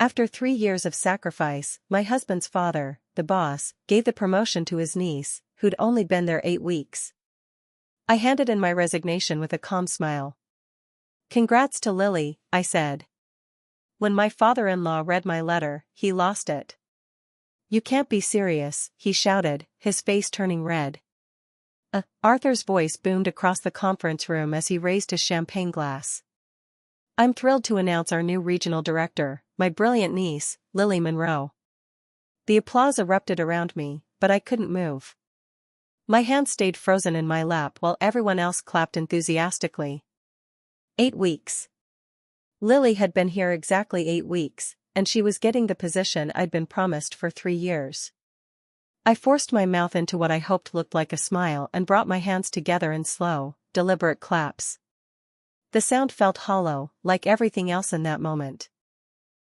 After 3 years of sacrifice, my husband's father, the boss, gave the promotion to his niece, who'd only been there 8 weeks. I handed in my resignation with a calm smile. "Congrats to Lily," I said. When my father-in-law read my letter, he lost it. "You can't be serious," he shouted, his face turning red. Arthur's voice boomed across the conference room as he raised his champagne glass. "I'm thrilled to announce our new regional director, my brilliant niece, Lily Monroe." The applause erupted around me, but I couldn't move. My hands stayed frozen in my lap while everyone else clapped enthusiastically. 8 weeks. Lily had been here exactly 8 weeks, and she was getting the position I'd been promised for 3 years. I forced my mouth into what I hoped looked like a smile and brought my hands together in slow, deliberate claps. The sound felt hollow, like everything else in that moment.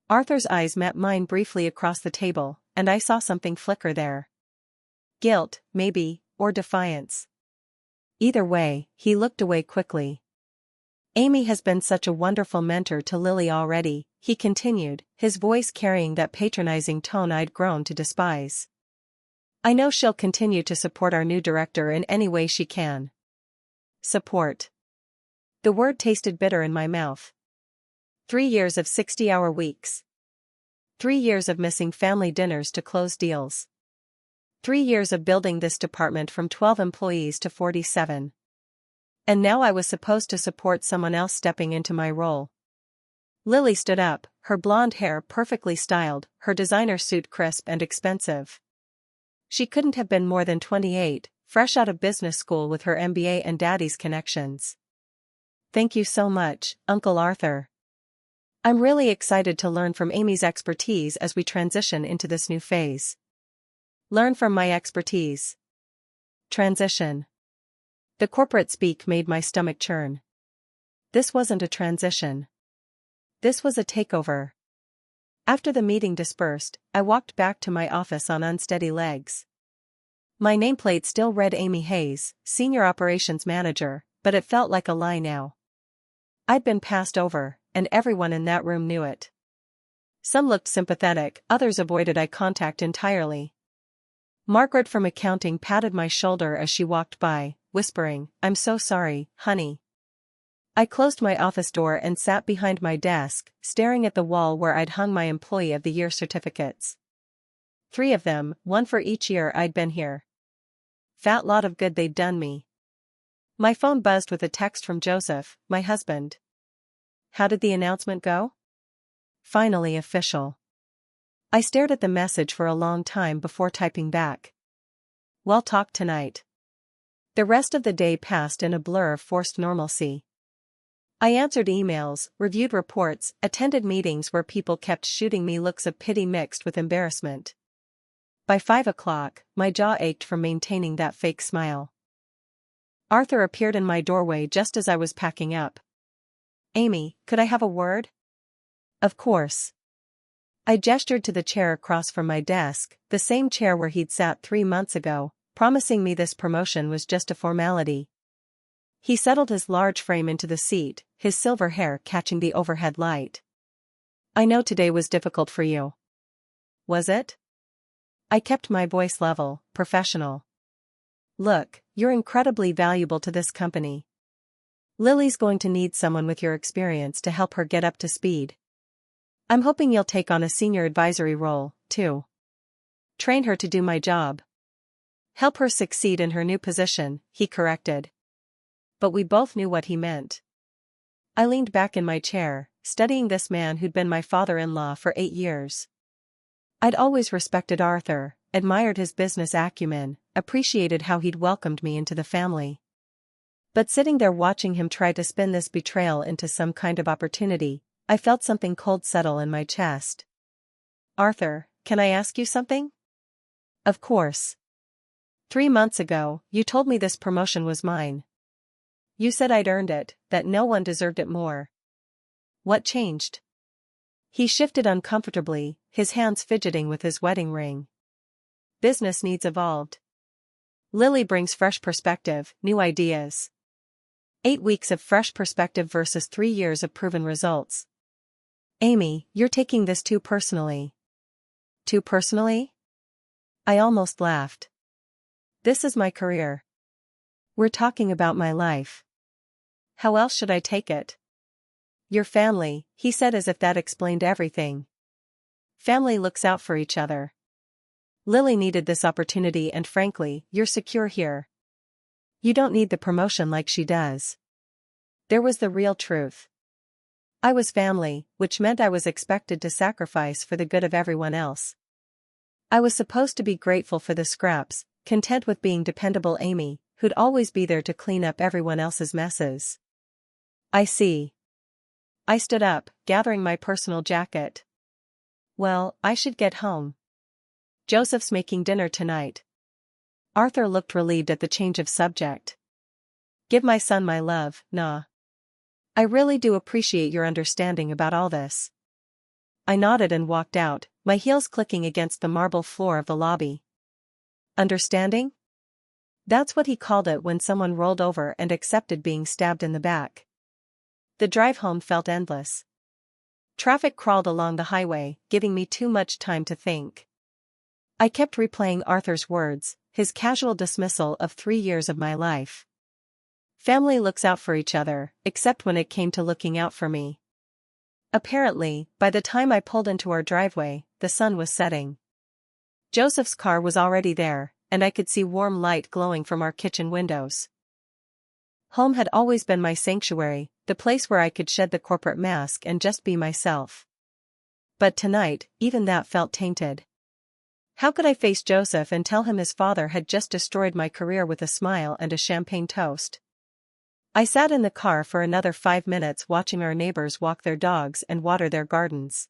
Arthur's eyes met mine briefly across the table, and I saw something flicker there. Guilt, maybe, or defiance. Either way, he looked away quickly. "Amy has been such a wonderful mentor to Lily already," he continued, his voice carrying that patronizing tone I'd grown to despise. "I know she'll continue to support our new director in any way she can." Support. The word tasted bitter in my mouth. 3 years of 60-hour weeks. 3 years of missing family dinners to close deals. 3 years of building this department from 12 employees to 47. And now I was supposed to support someone else stepping into my role. Lily stood up, her blonde hair perfectly styled, her designer suit crisp and expensive. She couldn't have been more than 28, fresh out of business school with her MBA and daddy's connections. "Thank you so much, Uncle Arthur. I'm really excited to learn from Amy's expertise as we transition into this new phase." Learn from my expertise. Transition. The corporate speak made my stomach churn. This wasn't a transition. This was a takeover. After the meeting dispersed, I walked back to my office on unsteady legs. My nameplate still read Amy Hayes, Senior Operations Manager, but it felt like a lie now. I'd been passed over, and everyone in that room knew it. Some looked sympathetic, others avoided eye contact entirely. Margaret from accounting patted my shoulder as she walked by, whispering, "I'm so sorry, honey." I closed my office door and sat behind my desk, staring at the wall where I'd hung my Employee of the Year certificates. 3 of them, one for each year I'd been here. Fat lot of good they'd done me. My phone buzzed with a text from Joseph, my husband. "How did the announcement go?" Finally official. I stared at the message for a long time before typing back. "We'll talk tonight." The rest of the day passed in a blur of forced normalcy. I answered emails, reviewed reports, attended meetings where people kept shooting me looks of pity mixed with embarrassment. By 5 o'clock, my jaw ached from maintaining that fake smile. Arthur appeared in my doorway just as I was packing up. "Amy, could I have a word?" "Of course." I gestured to the chair across from my desk, the same chair where he'd sat 3 months ago, promising me this promotion was just a formality. He settled his large frame into the seat, his silver hair catching the overhead light. "I know today was difficult for you." "Was it?" I kept my voice level, professional. "Look, you're incredibly valuable to this company. Lily's going to need someone with your experience to help her get up to speed. I'm hoping you'll take on a senior advisory role, too. Train her to do my job. Help her succeed in her new position," he corrected. But we both knew what he meant. I leaned back in my chair, studying this man who'd been my father-in-law for 8 years. I'd always respected Arthur, admired his business acumen, appreciated how he'd welcomed me into the family. But sitting there watching him try to spin this betrayal into some kind of opportunity, I felt something cold settle in my chest. "Arthur, can I ask you something?" "Of course." 3 months ago, you told me this promotion was mine. You said I'd earned it, that no one deserved it more. What changed?" He shifted uncomfortably, his hands fidgeting with his wedding ring. "Business needs evolved. Lily brings fresh perspective, new ideas. 8 weeks of fresh perspective versus 3 years of proven results. Amy, you're taking this too personally. Too personally? I almost laughed. This is my career. We're talking about my life. How else should I take it? Your family, he said as if that explained everything. Family looks out for each other. Lily needed this opportunity and frankly, you're secure here. You don't need the promotion like she does. There was the real truth. I was family, which meant I was expected to sacrifice for the good of everyone else. I was supposed to be grateful for the scraps, content with being dependable Amy, who'd always be there to clean up everyone else's messes. I see. I stood up, gathering my personal jacket. Well, I should get home. Joseph's making dinner tonight. Arthur looked relieved at the change of subject. Give my son my love, nah. I really do appreciate your understanding about all this. I nodded and walked out, my heels clicking against the marble floor of the lobby. Understanding? That's what he called it when someone rolled over and accepted being stabbed in the back. The drive home felt endless. Traffic crawled along the highway, giving me too much time to think. I kept replaying Arthur's words, his casual dismissal of 3 years of my life. Family looks out for each other, except when it came to looking out for me. Apparently, by the time I pulled into our driveway, the sun was setting. Joseph's car was already there, and I could see warm light glowing from our kitchen windows. Home had always been my sanctuary, the place where I could shed the corporate mask and just be myself. But tonight, even that felt tainted. How could I face Joseph and tell him his father had just destroyed my career with a smile and a champagne toast? I sat in the car for another 5 minutes watching our neighbors walk their dogs and water their gardens.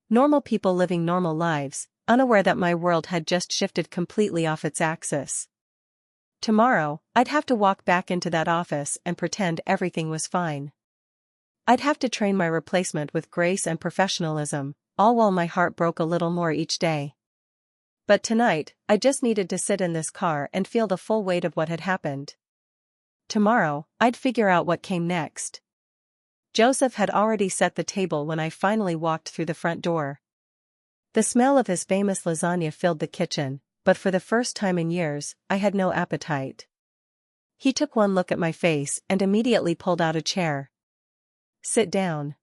Normal people living normal lives, unaware that my world had just shifted completely off its axis. Tomorrow, I'd have to walk back into that office and pretend everything was fine. I'd have to train my replacement with grace and professionalism, all while my heart broke a little more each day. But tonight, I just needed to sit in this car and feel the full weight of what had happened. Tomorrow, I'd figure out what came next. Joseph had already set the table when I finally walked through the front door. The smell of his famous lasagna filled the kitchen, but for the first time in years, I had no appetite. He took one look at my face and immediately pulled out a chair. Sit down.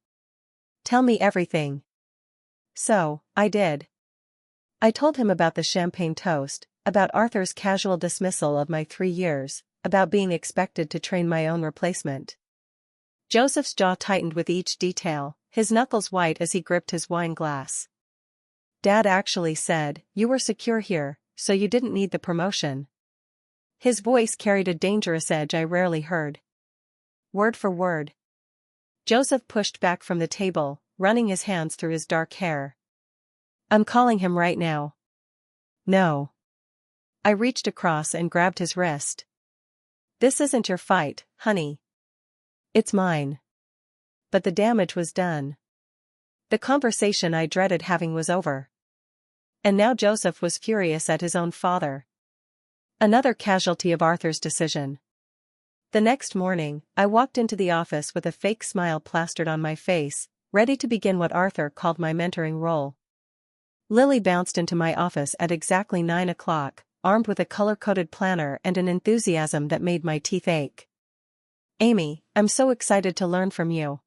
Tell me everything. So, I did. I told him about the champagne toast, about Arthur's casual dismissal of my 3 years, about being expected to train my own replacement. Joseph's jaw tightened with each detail, his knuckles white as he gripped his wine glass. Dad actually said, you were secure here, so you didn't need the promotion. His voice carried a dangerous edge I rarely heard. Word for word. Joseph pushed back from the table, running his hands through his dark hair. I'm calling him right now. No. I reached across and grabbed his wrist. This isn't your fight, honey. It's mine. But the damage was done. The conversation I dreaded having was over. And now Joseph was furious at his own father. Another casualty of Arthur's decision. The next morning, I walked into the office with a fake smile plastered on my face, ready to begin what Arthur called my mentoring role. Lily bounced into my office at exactly 9 o'clock, armed with a color-coded planner and an enthusiasm that made my teeth ache. Amy, I'm so excited to learn from you.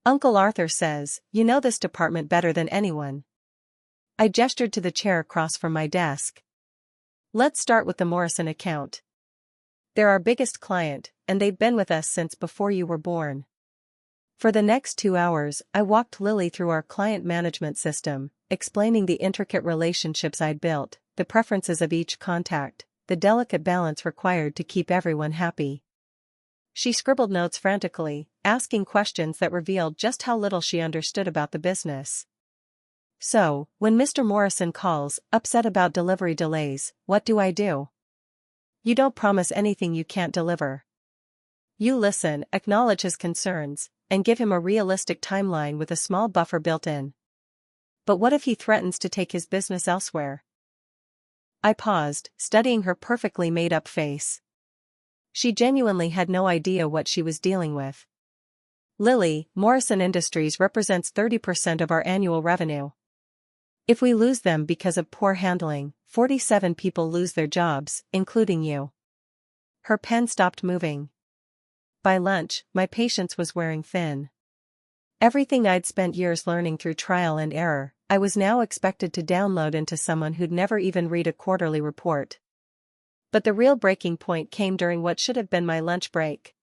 Uncle Arthur says, you know this department better than anyone. I gestured to the chair across from my desk. Let's start with the Morrison account. They're our biggest client, and they've been with us since before you were born. For the next 2 hours, I walked Lily through our client management system, explaining the intricate relationships I'd built, the preferences of each contact, the delicate balance required to keep everyone happy. She scribbled notes frantically, asking questions that revealed just how little she understood about the business. So, when Mr. Morrison calls, upset about delivery delays, what do? You don't promise anything you can't deliver. You listen, acknowledge his concerns, and give him a realistic timeline with a small buffer built in. But what if he threatens to take his business elsewhere? I paused, studying her perfectly made-up face. She genuinely had no idea what she was dealing with. Lily, Morrison Industries represents 30% of our annual revenue. If we lose them because of poor handling, 47 people lose their jobs, including you. Her pen stopped moving. By lunch, my patience was wearing thin. Everything I'd spent years learning through trial and error, I was now expected to download into someone who'd never even read a quarterly report. But the real breaking point came during what should have been my lunch break.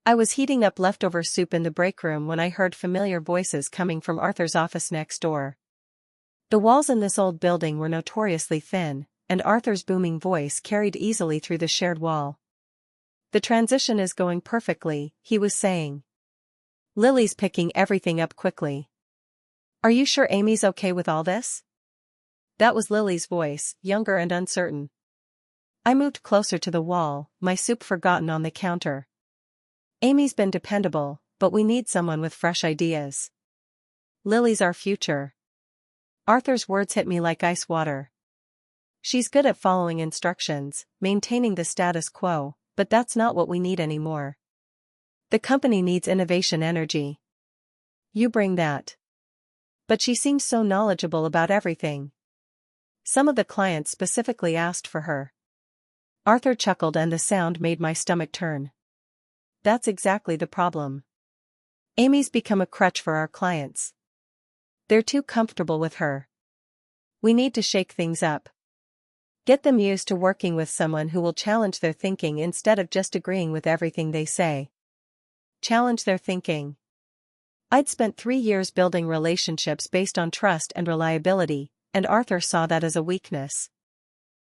I was heating up leftover soup in the break room when I heard familiar voices coming from Arthur's office next door. The walls in this old building were notoriously thin, and Arthur's booming voice carried easily through the shared wall. "The transition is going perfectly," he was saying. "Lily's picking everything up quickly. Are you sure Amy's okay with all this?" That was Lily's voice, younger and uncertain. I moved closer to the wall, my soup forgotten on the counter. "Amy's been dependable, but we need someone with fresh ideas. Lily's our future." Arthur's words hit me like ice water. "She's good at following instructions, maintaining the status quo, but that's not what we need anymore. The company needs innovation energy. You bring that. But she seems so knowledgeable about everything. Some of the clients specifically asked for her." Arthur chuckled and the sound made my stomach turn. "That's exactly the problem. Amy's become a crutch for our clients. They're too comfortable with her. We need to shake things up. Get them used to working with someone who will challenge their thinking instead of just agreeing with everything they say." Challenge their thinking. I'd spent 3 years building relationships based on trust and reliability, and Arthur saw that as a weakness.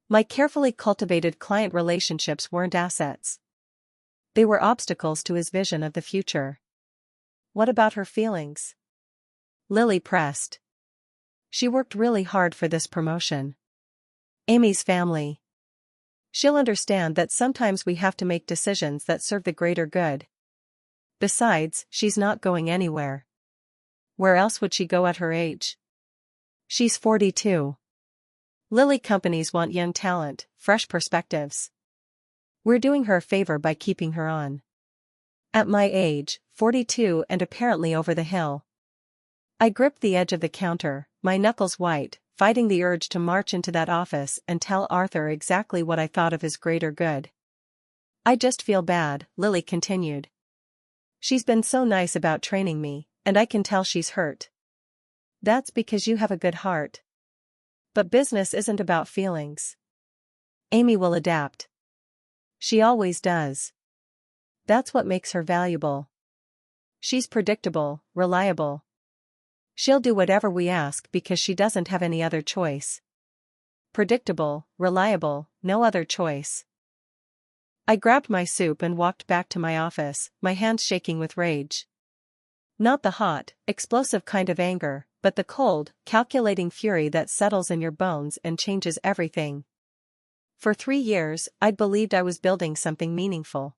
My carefully cultivated client relationships weren't assets. They were obstacles to his vision of the future. "What about her feelings?" Lily pressed. "She worked really hard for this promotion. Amy's family. She'll understand that sometimes we have to make decisions that serve the greater good. Besides, she's not going anywhere. Where else would she go at her age? She's 42. Lily companies want young talent, fresh perspectives. We're doing her a favor by keeping her on. At my age, 42 and apparently over the hill." I gripped the edge of the counter, my knuckles white, fighting the urge to march into that office and tell Arthur exactly what I thought of his greater good. "I just feel bad," Lily continued. "She's been so nice about training me, and I can tell she's hurt." "That's because you have a good heart. But business isn't about feelings. Amy will adapt. She always does. That's what makes her valuable. She's predictable, reliable. She'll do whatever we ask because she doesn't have any other choice." Predictable, reliable, no other choice. I grabbed my soup and walked back to my office, my hands shaking with rage. Not the hot, explosive kind of anger, but the cold, calculating fury that settles in your bones and changes everything. For 3 years, I'd believed I was building something meaningful.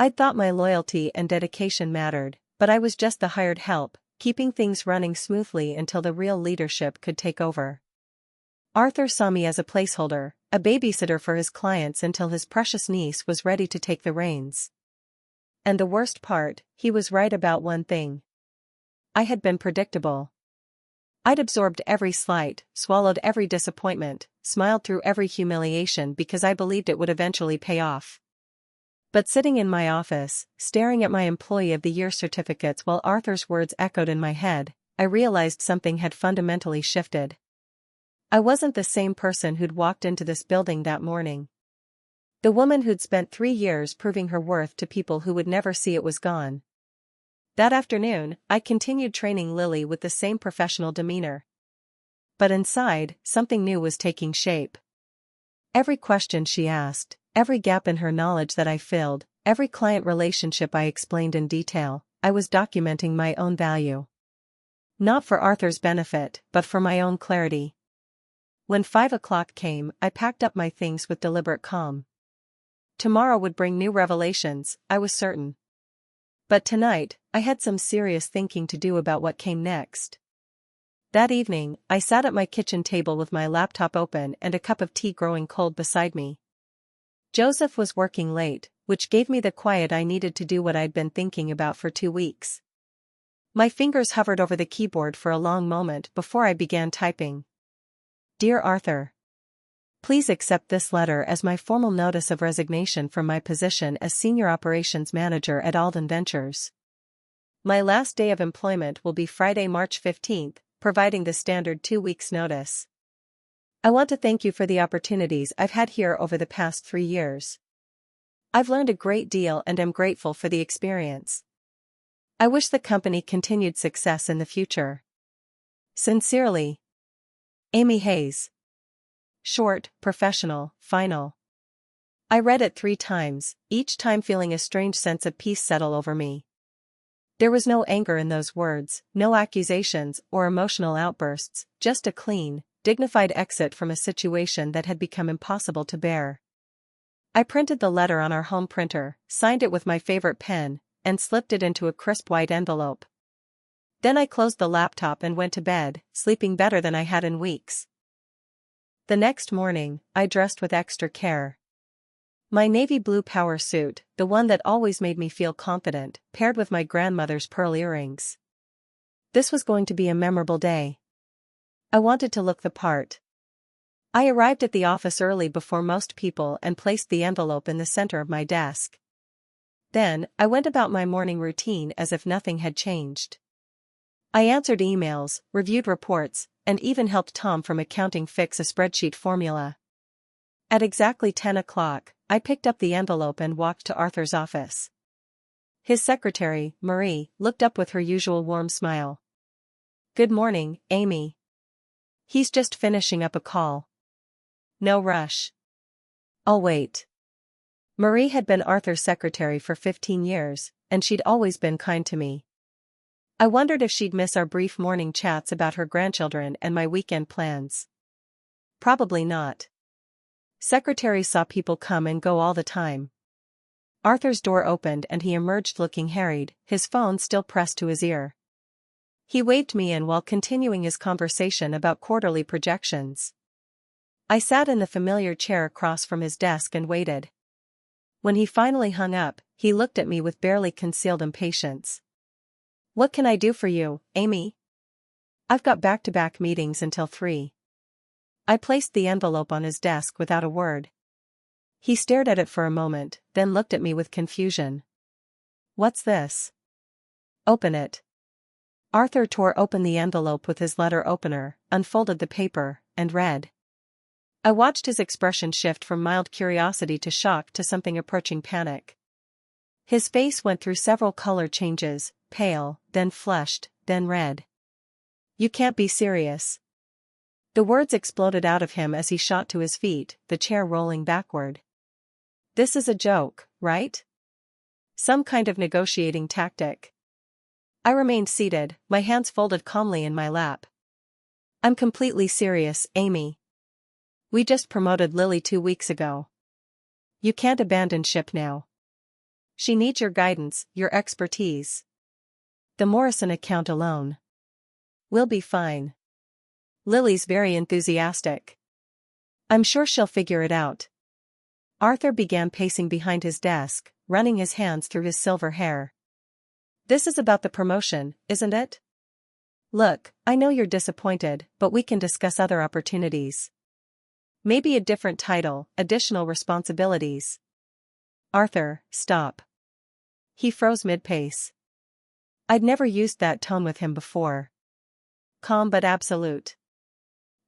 I'd thought my loyalty and dedication mattered, but I was just the hired help, keeping things running smoothly until the real leadership could take over. Arthur saw me as a placeholder, a babysitter for his clients until his precious niece was ready to take the reins. And the worst part, he was right about one thing. I had been predictable. I'd absorbed every slight, swallowed every disappointment, smiled through every humiliation because I believed it would eventually pay off. But sitting in my office, staring at my Employee of the Year certificates while Arthur's words echoed in my head, I realized something had fundamentally shifted. I wasn't the same person who'd walked into this building that morning. The woman who'd spent 3 years proving her worth to people who would never see it was gone. That afternoon, I continued training Lily with the same professional demeanor. But inside, something new was taking shape. Every question she asked, every gap in her knowledge that I filled, every client relationship I explained in detail, I was documenting my own value. Not for Arthur's benefit, but for my own clarity. When 5 o'clock came, I packed up my things with deliberate calm. Tomorrow would bring new revelations, I was certain. But tonight, I had some serious thinking to do about what came next. That evening, I sat at my kitchen table with my laptop open and a cup of tea growing cold beside me. Joseph was working late, which gave me the quiet I needed to do what I'd been thinking about for 2 weeks. My fingers hovered over the keyboard for a long moment before I began typing. Dear Arthur, please accept this letter as my formal notice of resignation from my position as Senior Operations Manager at Alden Ventures. My last day of employment will be Friday, March 15th, providing the standard 2 weeks notice. I want to thank you for the opportunities I've had here over the past 3 years. I've learned a great deal and am grateful for the experience. I wish the company continued success in the future. Sincerely, Amy Hayes. Short, professional, final. I read it 3 times, each time feeling a strange sense of peace settle over me. There was no anger in those words, no accusations or emotional outbursts, just a clean, dignified exit from a situation that had become impossible to bear. I printed the letter on our home printer, signed it with my favorite pen, and slipped it into a crisp white envelope. Then I closed the laptop and went to bed, sleeping better than I had in weeks. The next morning, I dressed with extra care. My navy blue power suit, the one that always made me feel confident, paired with my grandmother's pearl earrings. This was going to be a memorable day. I wanted to look the part. I arrived at the office early before most people and placed the envelope in the center of my desk. Then, I went about my morning routine as if nothing had changed. I answered emails, reviewed reports, and even helped Tom from accounting fix a spreadsheet formula. At exactly 10 o'clock, I picked up the envelope and walked to Arthur's office. His secretary, Marie, looked up with her usual warm smile. Good morning, Amy. He's just finishing up a call. No rush. I'll wait. Marie had been Arthur's secretary for 15 years, and she'd always been kind to me. I wondered if she'd miss our brief morning chats about her grandchildren and my weekend plans. Probably not. Secretaries saw people come and go all the time. Arthur's door opened and he emerged looking harried, his phone still pressed to his ear. He waved me in while continuing his conversation about quarterly projections. I sat in the familiar chair across from his desk and waited. When he finally hung up, he looked at me with barely concealed impatience. What can I do for you, Amy? I've got back-to-back meetings until 3. I placed the envelope on his desk without a word. He stared at it for a moment, then looked at me with confusion. What's this? Open it. Arthur tore open the envelope with his letter opener, unfolded the paper, and read. I watched his expression shift from mild curiosity to shock to something approaching panic. His face went through several color changes, pale, then flushed, then red. You can't be serious. The words exploded out of him as he shot to his feet, the chair rolling backward. This is a joke, right? Some kind of negotiating tactic. I remained seated, my hands folded calmly in my lap. I'm completely serious, Amy. We just promoted Lily 2 weeks ago. You can't abandon ship now. She needs your guidance, your expertise. The Morrison account alone. We'll be fine. Lily's very enthusiastic. I'm sure she'll figure it out. Arthur began pacing behind his desk, running his hands through his silver hair. This is about the promotion, isn't it? Look, I know you're disappointed, but we can discuss other opportunities. Maybe a different title, additional responsibilities. Arthur, stop. He froze mid-pace. I'd never used that tone with him before. Calm but absolute.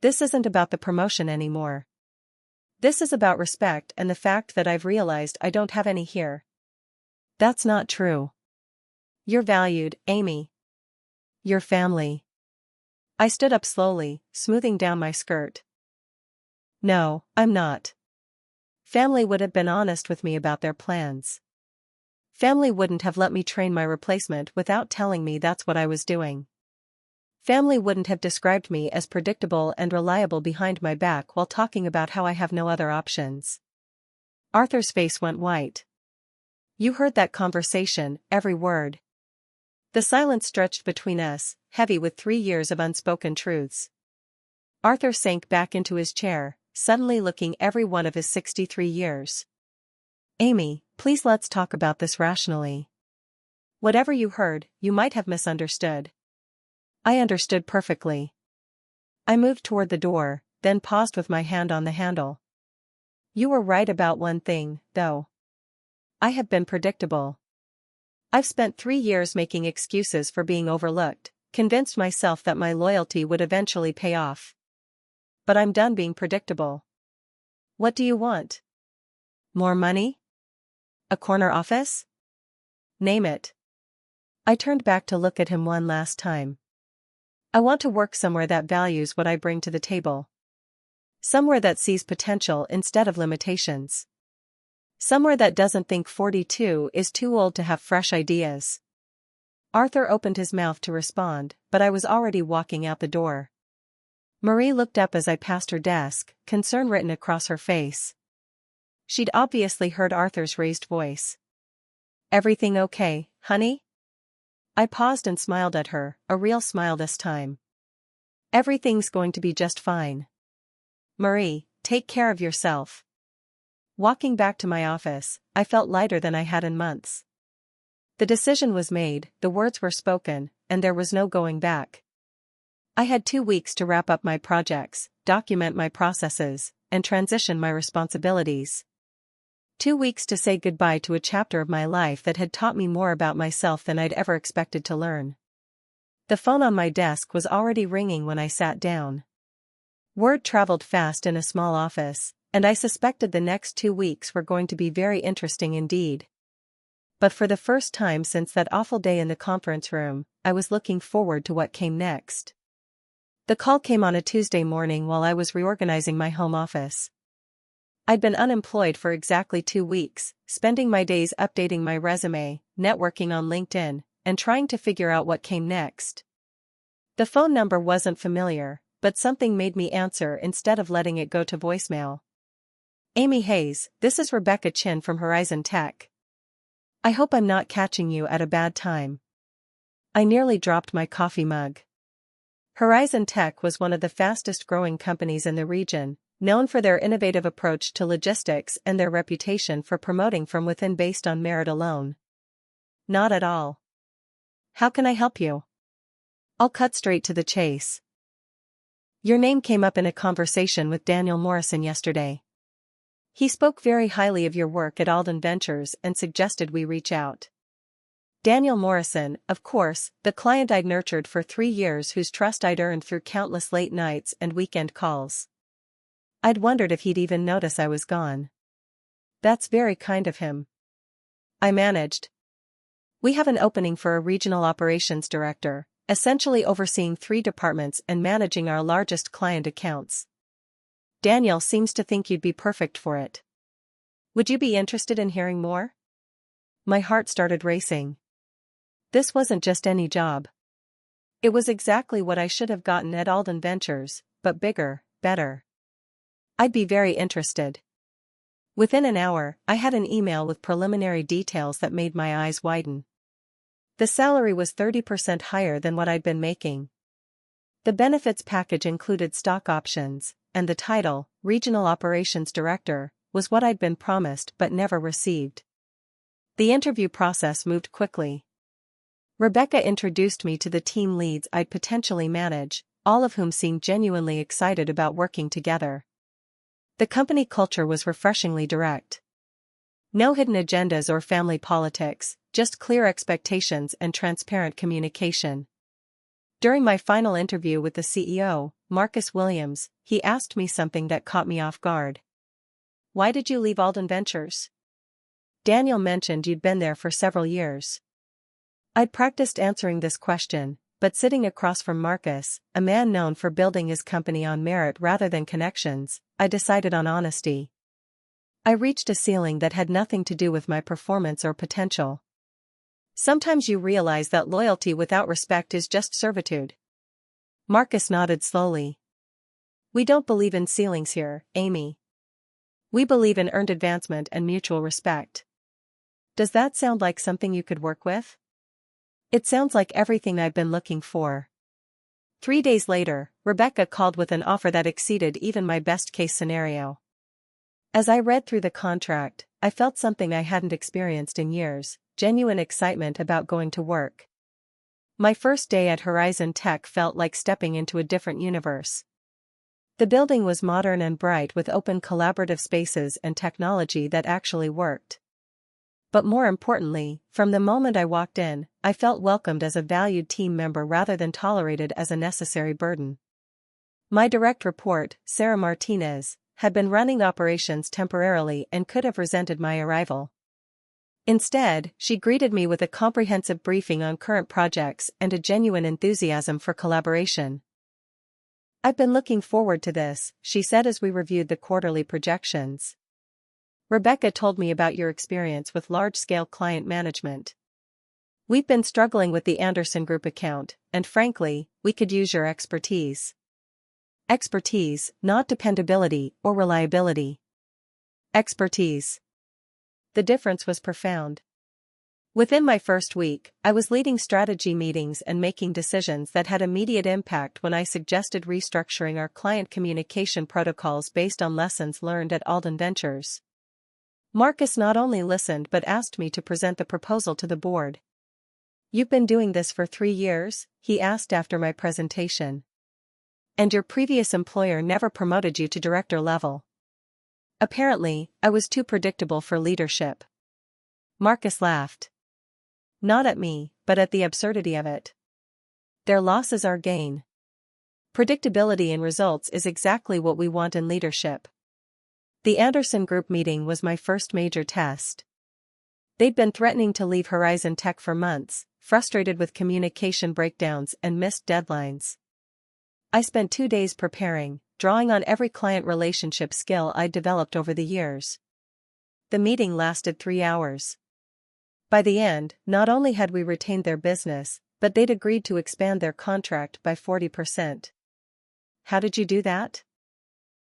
This isn't about the promotion anymore. This is about respect and the fact that I've realized I don't have any here. That's not true. You're valued, Amy. Your family. I stood up slowly, smoothing down my skirt. No, I'm not. Family would have been honest with me about their plans. Family wouldn't have let me train my replacement without telling me that's what I was doing. Family wouldn't have described me as predictable and reliable behind my back while talking about how I have no other options. Arthur's face went white. You heard that conversation, every word. The silence stretched between us, heavy with 3 years of unspoken truths. Arthur sank back into his chair, suddenly looking every one of his 63 years. Amy, please let's talk about this rationally. Whatever you heard, you might have misunderstood. I understood perfectly. I moved toward the door, then paused with my hand on the handle. You were right about one thing, though. I have been predictable. I've spent 3 years making excuses for being overlooked, convinced myself that my loyalty would eventually pay off. But I'm done being predictable. What do you want? More money? A corner office? Name it. I turned back to look at him one last time. I want to work somewhere that values what I bring to the table. Somewhere that sees potential instead of limitations. Somewhere that doesn't think 42 is too old to have fresh ideas. Arthur opened his mouth to respond, but I was already walking out the door. Marie looked up as I passed her desk, concern written across her face. She'd obviously heard Arthur's raised voice. Everything okay, honey? I paused and smiled at her, a real smile this time. Everything's going to be just fine. Marie, take care of yourself. Walking back to my office, I felt lighter than I had in months. The decision was made, the words were spoken, and there was no going back. I had 2 weeks to wrap up my projects, document my processes, and transition my responsibilities. 2 weeks to say goodbye to a chapter of my life that had taught me more about myself than I'd ever expected to learn. The phone on my desk was already ringing when I sat down. Word traveled fast in a small office, and I suspected the next 2 weeks were going to be very interesting indeed. But for the first time since that awful day in the conference room, I was looking forward to what came next. The call came on a Tuesday morning while I was reorganizing my home office. I'd been unemployed for exactly 2 weeks, spending my days updating my resume, networking on LinkedIn, and trying to figure out what came next. The phone number wasn't familiar, but something made me answer instead of letting it go to voicemail. Amy Hayes, this is Rebecca Chin from Horizon Tech. I hope I'm not catching you at a bad time. I nearly dropped my coffee mug. Horizon Tech was one of the fastest growing companies in the region, known for their innovative approach to logistics and their reputation for promoting from within based on merit alone. Not at all. How can I help you? I'll cut straight to the chase. Your name came up in a conversation with Daniel Morrison yesterday. He spoke very highly of your work at Alden Ventures and suggested we reach out. Daniel Morrison, of course, the client I'd nurtured for 3 years, whose trust I'd earned through countless late nights and weekend calls. I'd wondered if he'd even notice I was gone. That's very kind of him. I managed. We have an opening for a regional operations director, essentially overseeing 3 departments and managing our largest client accounts. Daniel seems to think you'd be perfect for it. Would you be interested in hearing more? My heart started racing. This wasn't just any job. It was exactly what I should have gotten at Alden Ventures, but bigger, better. I'd be very interested. Within an hour, I had an email with preliminary details that made my eyes widen. The salary was 30% higher than what I'd been making. The benefits package included stock options, and the title, Regional Operations Director, was what I'd been promised but never received. The interview process moved quickly. Rebecca introduced me to the team leads I'd potentially manage, all of whom seemed genuinely excited about working together. The company culture was refreshingly direct. No hidden agendas or family politics, just clear expectations and transparent communication. During my final interview with the CEO, Marcus Williams, he asked me something that caught me off guard. Why did you leave Alden Ventures? Daniel mentioned you'd been there for several years. I'd practiced answering this question, but sitting across from Marcus, a man known for building his company on merit rather than connections, I decided on honesty. I reached a ceiling that had nothing to do with my performance or potential. Sometimes you realize that loyalty without respect is just servitude. Marcus nodded slowly. We don't believe in ceilings here, Amy. We believe in earned advancement and mutual respect. Does that sound like something you could work with? It sounds like everything I've been looking for. 3 days later, Rebecca called with an offer that exceeded even my best-case scenario. As I read through the contract, I felt something I hadn't experienced in years, genuine excitement about going to work. My first day at Horizon Tech felt like stepping into a different universe. The building was modern and bright with open collaborative spaces and technology that actually worked. But more importantly, from the moment I walked in, I felt welcomed as a valued team member rather than tolerated as a necessary burden. My direct report, Sarah Martinez, had been running operations temporarily and could have resented my arrival. Instead, she greeted me with a comprehensive briefing on current projects and a genuine enthusiasm for collaboration. "I've been looking forward to this," she said as we reviewed the quarterly projections. "Rebecca told me about your experience with large-scale client management. We've been struggling with the Anderson Group account, and frankly, we could use your expertise." Expertise, not dependability or reliability. Expertise. The difference was profound. Within my first week, I was leading strategy meetings and making decisions that had immediate impact when I suggested restructuring our client communication protocols based on lessons learned at Alden Ventures. Marcus not only listened but asked me to present the proposal to the board. "You've been doing this for 3 years?" he asked after my presentation. "And your previous employer never promoted you to director level." Apparently, I was too predictable for leadership. Marcus laughed. Not at me, but at the absurdity of it. Their loss is our gain. Predictability in results is exactly what we want in leadership. The Anderson Group meeting was my first major test. They'd been threatening to leave Horizon Tech for months, frustrated with communication breakdowns and missed deadlines. I spent 2 days preparing, drawing on every client relationship skill I'd developed over the years. The meeting lasted 3 hours. By the end, not only had we retained their business, but they'd agreed to expand their contract by 40%. "How did you do that?"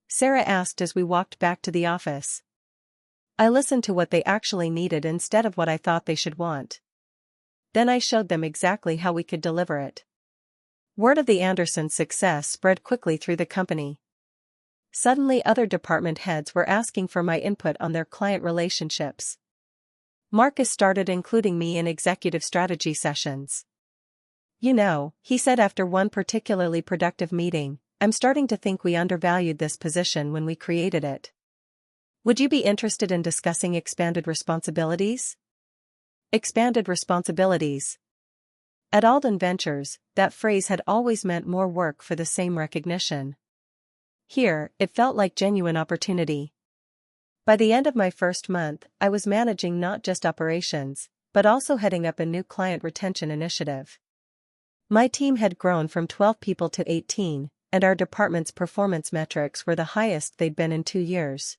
Sarah asked as we walked back to the office. "I listened to what they actually needed instead of what I thought they should want. Then I showed them exactly how we could deliver it." Word of the Andersons' success spread quickly through the company. Suddenly other department heads were asking for my input on their client relationships. Marcus started including me in executive strategy sessions. "You know," he said after one particularly productive meeting, "I'm starting to think we undervalued this position when we created it. Would you be interested in discussing expanded responsibilities?" Expanded responsibilities. At Alden Ventures, that phrase had always meant more work for the same recognition. Here, it felt like genuine opportunity. By the end of my first month, I was managing not just operations, but also heading up a new client retention initiative. My team had grown from 12 people to 18, and our department's performance metrics were the highest they'd been in 2 years.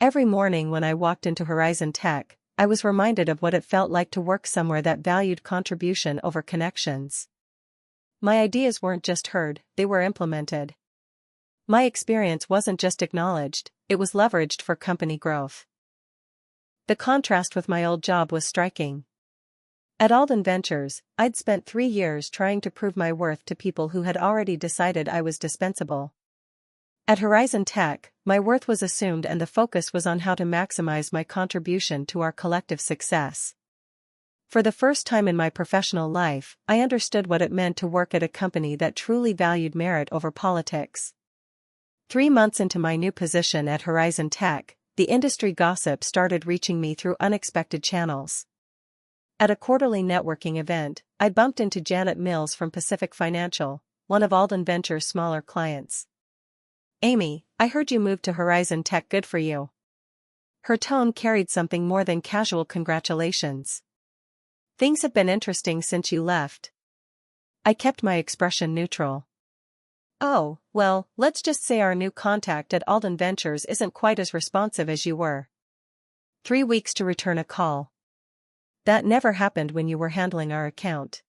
Every morning when I walked into Horizon Tech, I was reminded of what it felt like to work somewhere that valued contribution over connections. My ideas weren't just heard, they were implemented. My experience wasn't just acknowledged, it was leveraged for company growth. The contrast with my old job was striking. At Alden Ventures, I'd spent 3 years trying to prove my worth to people who had already decided I was dispensable. At Horizon Tech, my worth was assumed and the focus was on how to maximize my contribution to our collective success. For the first time in my professional life, I understood what it meant to work at a company that truly valued merit over politics. 3 months into my new position at Horizon Tech, the industry gossip started reaching me through unexpected channels. At a quarterly networking event, I bumped into Janet Mills from Pacific Financial, one of Alden Ventures' smaller clients. "Amy, I heard you moved to Horizon Tech, good for you." Her tone carried something more than casual congratulations. "Things have been interesting since you left." I kept my expression neutral. "Oh, well, let's just say our new contact at Alden Ventures isn't quite as responsive as you were. 3 weeks to return a call. That never happened when you were handling our account."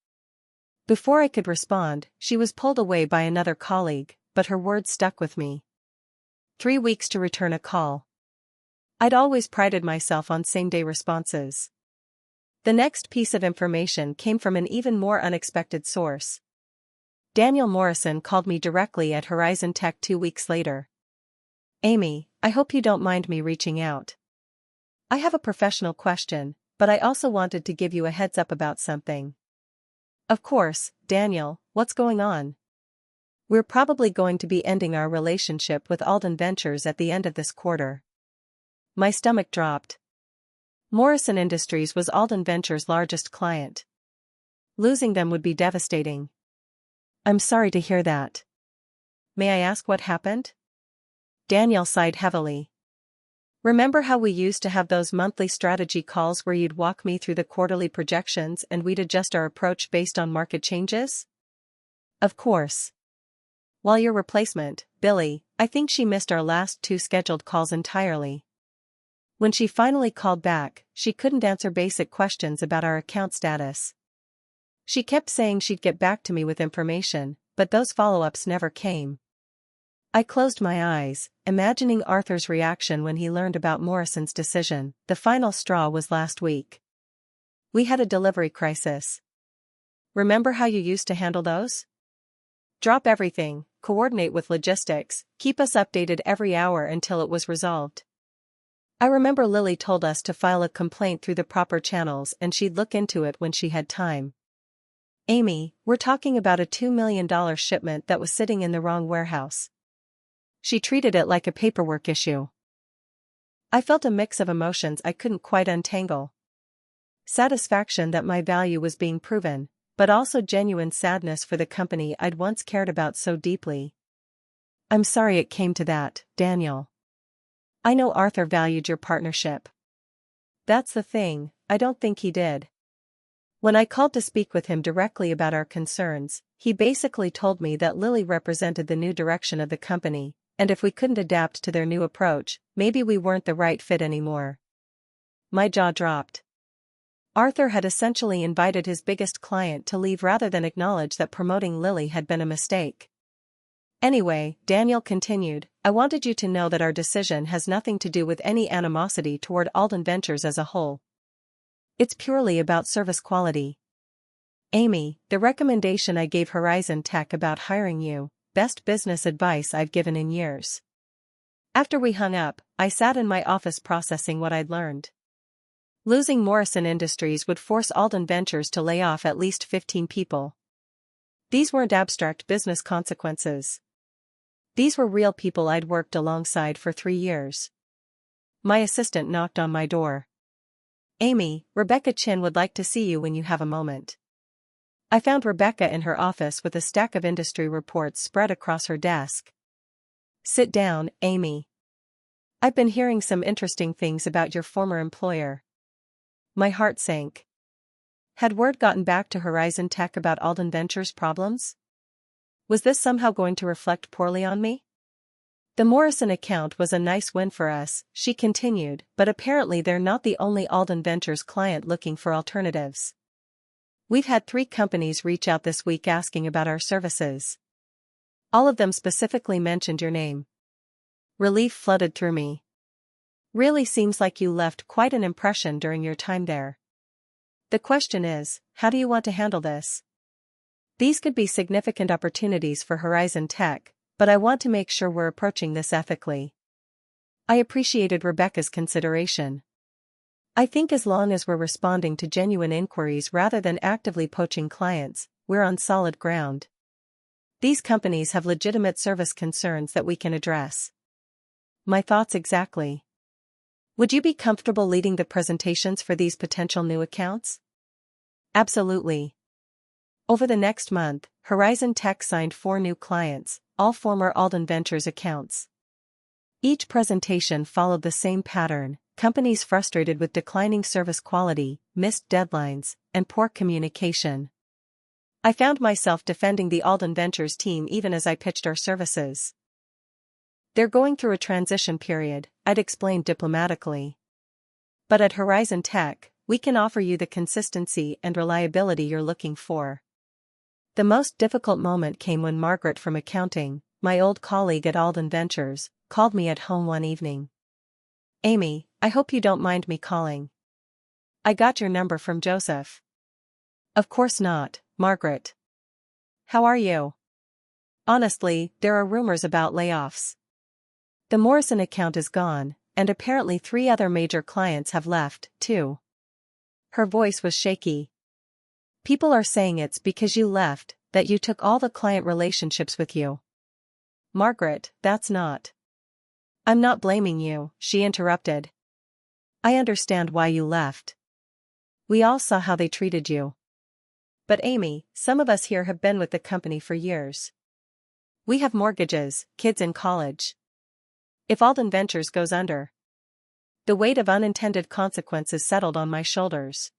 Before I could respond, she was pulled away by another colleague, but her words stuck with me. 3 weeks to return a call. I'd always prided myself on same-day responses. The next piece of information came from an even more unexpected source. Daniel Morrison called me directly at Horizon Tech 2 weeks later. "Amy, I hope you don't mind me reaching out. I have a professional question, but I also wanted to give you a heads up about something. Of course, Daniel, what's going on? We're probably going to be ending our relationship with Alden Ventures at the end of this quarter. My stomach dropped. Morrison Industries was Alden Ventures' largest client. Losing them would be devastating. I'm sorry to hear that. May I ask what happened? Daniel sighed heavily. Remember how we used to have those monthly strategy calls where you'd walk me through the quarterly projections and we'd adjust our approach based on market changes? Of course. While your replacement, Billy, I think she missed our last 2 scheduled calls entirely. When she finally called back, she couldn't answer basic questions about our account status. She kept saying she'd get back to me with information, but those follow-ups never came. I closed my eyes, imagining Arthur's reaction when he learned about Morrison's decision. The final straw was last week. We had a delivery crisis. Remember how you used to handle those? Drop everything, coordinate with logistics, keep us updated every hour until it was resolved. I remember Lily told us to file a complaint through the proper channels and she'd look into it when she had time. Amy, we're talking about a $2 million shipment that was sitting in the wrong warehouse. She treated it like a paperwork issue. I felt a mix of emotions I couldn't quite untangle. Satisfaction that my value was being proven, but also genuine sadness for the company I'd once cared about so deeply. I'm sorry it came to that, Daniel. I know Arthur valued your partnership. That's the thing, I don't think he did. When I called to speak with him directly about our concerns, he basically told me that Lily represented the new direction of the company, and if we couldn't adapt to their new approach, maybe we weren't the right fit anymore. My jaw dropped. Arthur had essentially invited his biggest client to leave rather than acknowledge that promoting Lily had been a mistake. Anyway, Daniel continued, I wanted you to know that our decision has nothing to do with any animosity toward Alden Ventures as a whole. It's purely about service quality. Amy, the recommendation I gave Horizon Tech about hiring you, best business advice I've given in years. After we hung up, I sat in my office processing what I'd learned. Losing Morrison Industries would force Alden Ventures to lay off at least 15 people. These weren't abstract business consequences. These were real people I'd worked alongside for 3 years. My assistant knocked on my door. Amy, Rebecca Chin would like to see you when you have a moment. I found Rebecca in her office with a stack of industry reports spread across her desk. Sit down, Amy. I've been hearing some interesting things about your former employer. My heart sank. Had word gotten back to Horizon Tech about Alden Ventures' problems? Was this somehow going to reflect poorly on me? The Morrison account was a nice win for us, she continued, but apparently they're not the only Alden Ventures client looking for alternatives. We've had 3 companies reach out this week asking about our services. All of them specifically mentioned your name. Relief flooded through me. Really seems like you left quite an impression during your time there. The question is, how do you want to handle this? These could be significant opportunities for Horizon Tech, but I want to make sure we're approaching this ethically. I appreciated Rebecca's consideration. I think as long as we're responding to genuine inquiries rather than actively poaching clients, we're on solid ground. These companies have legitimate service concerns that we can address. My thoughts exactly. Would you be comfortable leading the presentations for these potential new accounts? Absolutely. Over the next month, Horizon Tech signed 4 new clients, all former Alden Ventures accounts. Each presentation followed the same pattern: companies frustrated with declining service quality, missed deadlines, and poor communication. I found myself defending the Alden Ventures team even as I pitched our services. They're going through a transition period, I'd explained diplomatically. But at Horizon Tech, we can offer you the consistency and reliability you're looking for. The most difficult moment came when Margaret from accounting, my old colleague at Alden Ventures, called me at home one evening. Amy, I hope you don't mind me calling. I got your number from Joseph. Of course not, Margaret. How are you? Honestly, there are rumors about layoffs. The Morrison account is gone, and apparently 3 other major clients have left, too. Her voice was shaky. People are saying it's because you left, that you took all the client relationships with you. Margaret, that's not. I'm not blaming you, she interrupted. I understand why you left. We all saw how they treated you. But Amy, some of us here have been with the company for years. We have mortgages, kids in college. If Alden Ventures goes under, the weight of unintended consequences settled on my shoulders.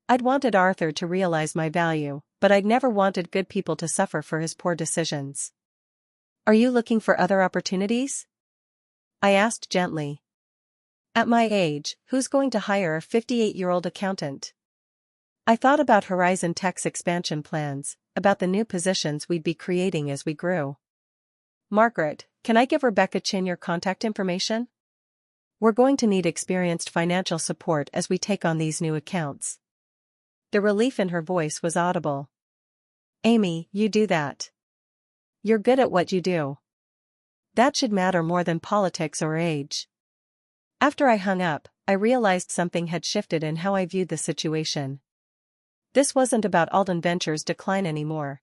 I'd wanted Arthur to realize my value, but I'd never wanted good people to suffer for his poor decisions. Are you looking for other opportunities? I asked gently. At my age, who's going to hire a 58-year-old accountant? I thought about Horizon Tech's expansion plans, about the new positions we'd be creating as we grew. Margaret, can I give Rebecca Chin your contact information? We're going to need experienced financial support as we take on these new accounts. The relief in her voice was audible. Amy, you do that. You're good at what you do. That should matter more than politics or age. After I hung up, I realized something had shifted in how I viewed the situation. This wasn't about Alden Ventures' decline anymore.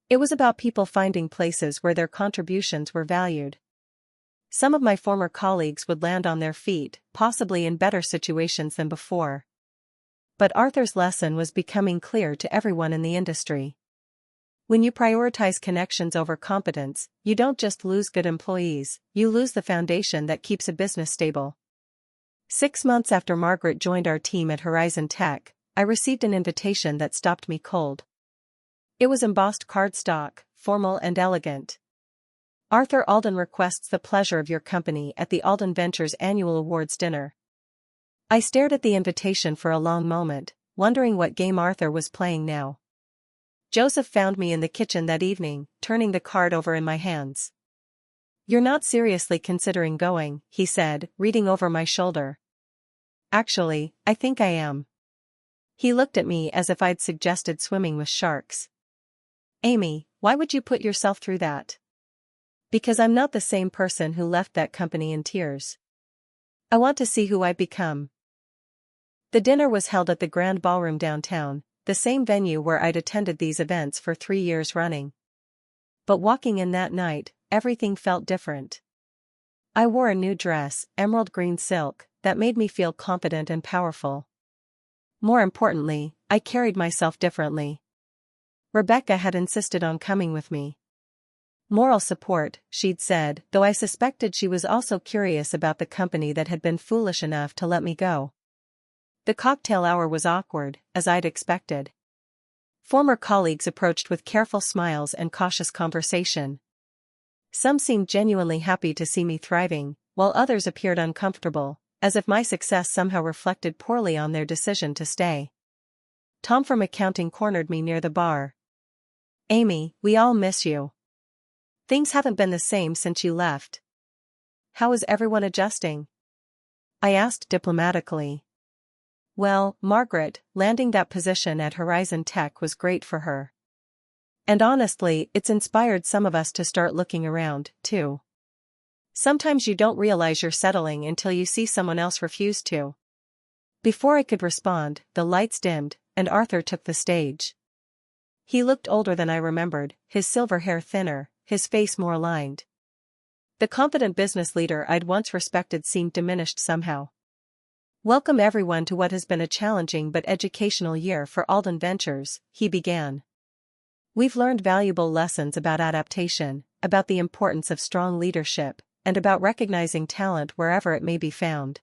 It was about people finding places where their contributions were valued. Some of my former colleagues would land on their feet, possibly in better situations than before. But Arthur's lesson was becoming clear to everyone in the industry. When you prioritize connections over competence, you don't just lose good employees, you lose the foundation that keeps a business stable. 6 months after Margaret joined our team at Horizon Tech, I received an invitation that stopped me cold. It was embossed cardstock, formal and elegant. Arthur Alden requests the pleasure of your company at the Alden Ventures annual awards dinner. I stared at the invitation for a long moment, wondering what game Arthur was playing now. Joseph found me in the kitchen that evening, turning the card over in my hands. You're not seriously considering going, he said, reading over my shoulder. Actually, I think I am. He looked at me as if I'd suggested swimming with sharks. Amy, why would you put yourself through that? Because I'm not the same person who left that company in tears. I want to see who I've become. The dinner was held at the Grand Ballroom downtown, the same venue where I'd attended these events for 3 years running. But walking in that night, everything felt different. I wore a new dress, emerald green silk, that made me feel confident and powerful. More importantly, I carried myself differently. Rebecca had insisted on coming with me. Moral support, she'd said, though I suspected she was also curious about the company that had been foolish enough to let me go. The cocktail hour was awkward, as I'd expected. Former colleagues approached with careful smiles and cautious conversation. Some seemed genuinely happy to see me thriving, while others appeared uncomfortable, as if my success somehow reflected poorly on their decision to stay. Tom from accounting cornered me near the bar. Amy, we all miss you. Things haven't been the same since you left. How is everyone adjusting? I asked diplomatically. Well, Margaret, landing that position at Horizon Tech was great for her. And honestly, it's inspired some of us to start looking around, too. Sometimes you don't realize you're settling until you see someone else refuse to. Before I could respond, the lights dimmed, and Arthur took the stage. He looked older than I remembered, his silver hair thinner, his face more lined. The confident business leader I'd once respected seemed diminished somehow. Welcome everyone to what has been a challenging but educational year for Alden Ventures, he began. We've learned valuable lessons about adaptation, about the importance of strong leadership, and about recognizing talent wherever it may be found.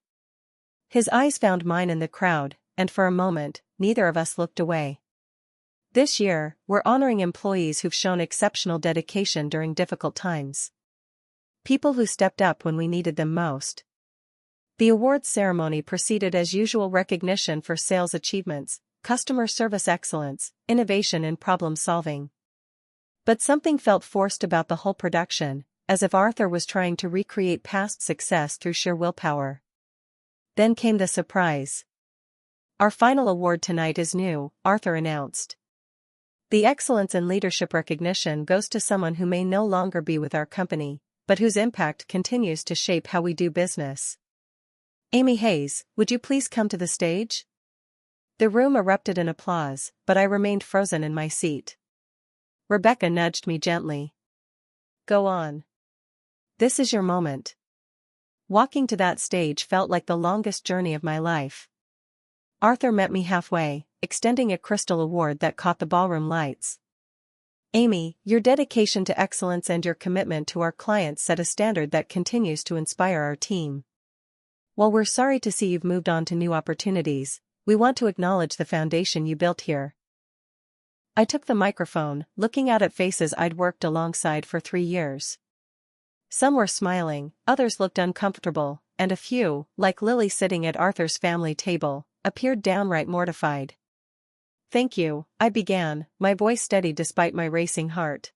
His eyes found mine in the crowd, and for a moment, neither of us looked away. This year, we're honoring employees who've shown exceptional dedication during difficult times. People who stepped up when we needed them most. The awards ceremony preceded as usual recognition for sales achievements, customer service excellence, innovation and problem solving. But something felt forced about the whole production, as if Arthur was trying to recreate past success through sheer willpower. Then came the surprise. Our final award tonight is new, Arthur announced. The Excellence in Leadership recognition goes to someone who may no longer be with our company, but whose impact continues to shape how we do business. Amy Hayes, would you please come to the stage? The room erupted in applause, but I remained frozen in my seat. Rebecca nudged me gently. Go on. This is your moment. Walking to that stage felt like the longest journey of my life. Arthur met me halfway, extending a crystal award that caught the ballroom lights. Amy, your dedication to excellence and your commitment to our clients set a standard that continues to inspire our team. While we're sorry to see you've moved on to new opportunities, we want to acknowledge the foundation you built here. I took the microphone, looking out at faces I'd worked alongside for 3 years. Some were smiling, others looked uncomfortable, and a few, like Lily sitting at Arthur's family table, appeared downright mortified. Thank you, I began, my voice steady despite my racing heart.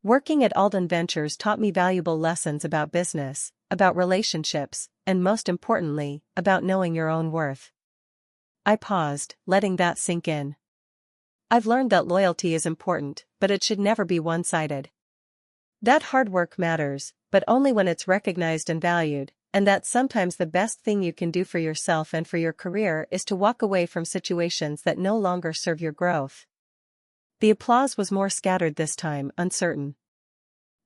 Working at Alden Ventures taught me valuable lessons about business, about relationships, and most importantly, about knowing your own worth. I paused, letting that sink in. I've learned that loyalty is important, but it should never be one-sided. That hard work matters, but only when it's recognized and valued, and that sometimes the best thing you can do for yourself and for your career is to walk away from situations that no longer serve your growth. The applause was more scattered this time, uncertain.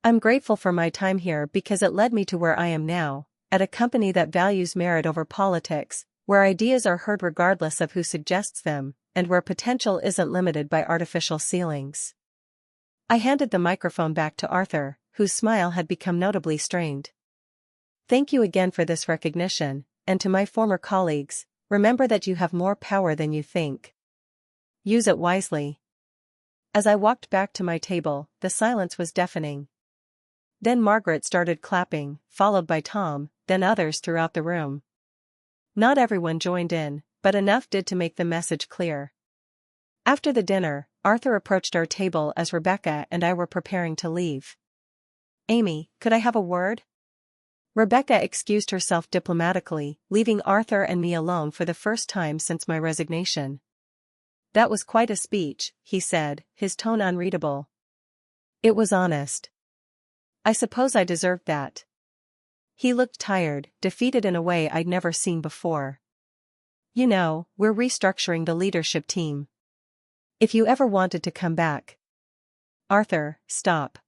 I'm grateful for my time here because it led me to where I am now, at a company that values merit over politics, where ideas are heard regardless of who suggests them, and where potential isn't limited by artificial ceilings. I handed the microphone back to Arthur, whose smile had become notably strained. Thank you again for this recognition, and to my former colleagues, remember that you have more power than you think. Use it wisely. As I walked back to my table, the silence was deafening. Then Margaret started clapping, followed by Tom, then others throughout the room. Not everyone joined in, but enough did to make the message clear. After the dinner, Arthur approached our table as Rebecca and I were preparing to leave. Amy, could I have a word? Rebecca excused herself diplomatically, leaving Arthur and me alone for the first time since my resignation. That was quite a speech, he said, his tone unreadable. It was honest. I suppose I deserved that. He looked tired, defeated in a way I'd never seen before. You know, we're restructuring the leadership team. If you ever wanted to come back. Arthur, stop.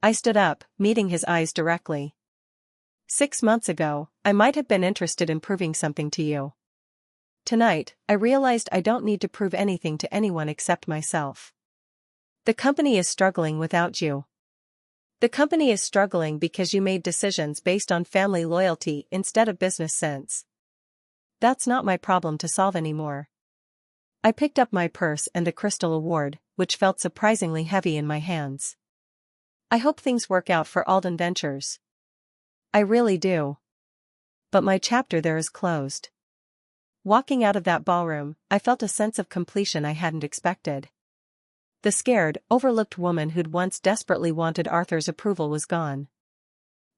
I stood up, meeting his eyes directly. 6 months ago, I might have been interested in proving something to you. Tonight, I realized I don't need to prove anything to anyone except myself. The company is struggling without you. The company is struggling because you made decisions based on family loyalty instead of business sense. That's not my problem to solve anymore. I picked up my purse and the crystal award, which felt surprisingly heavy in my hands. I hope things work out for Alden Ventures. I really do. But my chapter there is closed. Walking out of that ballroom, I felt a sense of completion I hadn't expected. The scared, overlooked woman who'd once desperately wanted Arthur's approval was gone.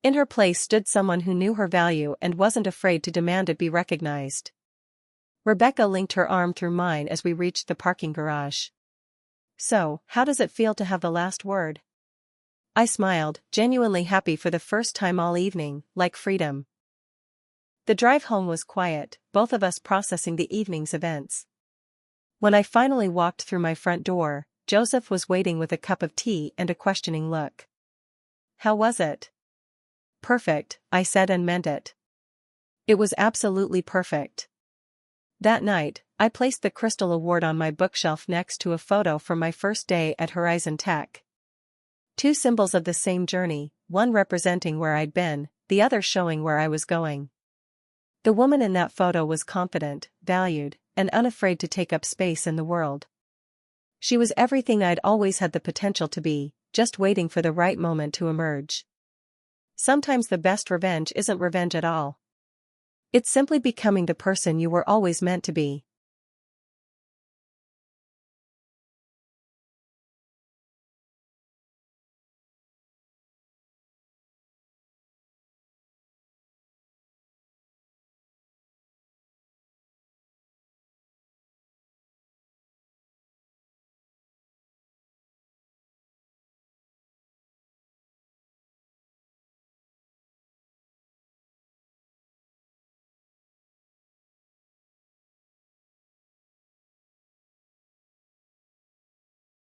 In her place stood someone who knew her value and wasn't afraid to demand it be recognized. Rebecca linked her arm through mine as we reached the parking garage. So, how does it feel to have the last word? I smiled, genuinely happy for the first time all evening, like freedom. The drive home was quiet, both of us processing the evening's events. When I finally walked through my front door, Joseph was waiting with a cup of tea and a questioning look. How was it? Perfect, I said and meant it. It was absolutely perfect. That night, I placed the Crystal Award on my bookshelf next to a photo from my first day at Horizon Tech. 2 symbols of the same journey, one representing where I'd been, the other showing where I was going. The woman in that photo was confident, valued, and unafraid to take up space in the world. She was everything I'd always had the potential to be, just waiting for the right moment to emerge. Sometimes the best revenge isn't revenge at all. It's simply becoming the person you were always meant to be.